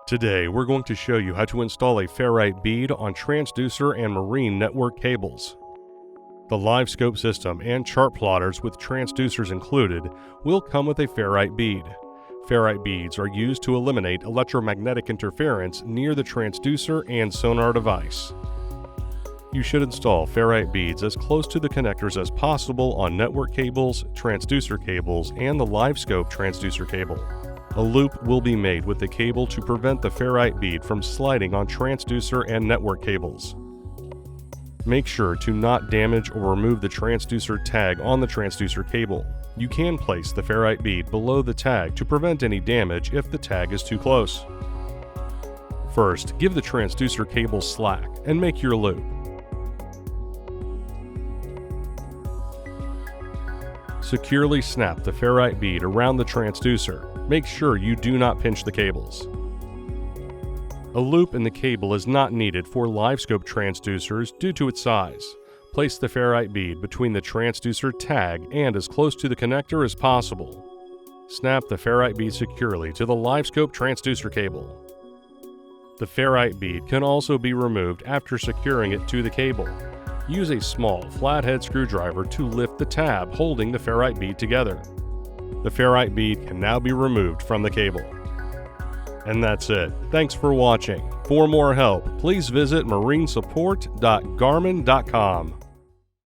Today, we're going to show you how to install a ferrite bead on transducer and marine network cables. The live scope system and chart plotters with transducers included will come with a ferrite bead. Ferrite beads are used to eliminate electromagnetic interference near the transducer and sonar device. You should install ferrite beads as close to the connectors as possible on network cables, transducer cables, and the live scope transducer cable. A loop will be made with the cable to prevent the ferrite bead from sliding on transducer and network cables. Make sure to not damage or remove the transducer tag on the transducer cable. You can place the ferrite bead below the tag to prevent any damage if the tag is too close. First, give the transducer cable slack and make your loop. Securely snap the ferrite bead around the transducer. Make sure you do not pinch the cables. A loop in the cable is not needed for live scope transducers due to its size. Place the ferrite bead between the transducer tag and as close to the connector as possible. Snap the ferrite bead securely to the live scope transducer cable. The ferrite bead can also be removed after securing it to the cable. Use a small flathead screwdriver to lift the tab holding the ferrite bead together. The ferrite bead can now be removed from the cable. And that's it. Thanks for watching. For more help, please visit marinesupport.garmin.com.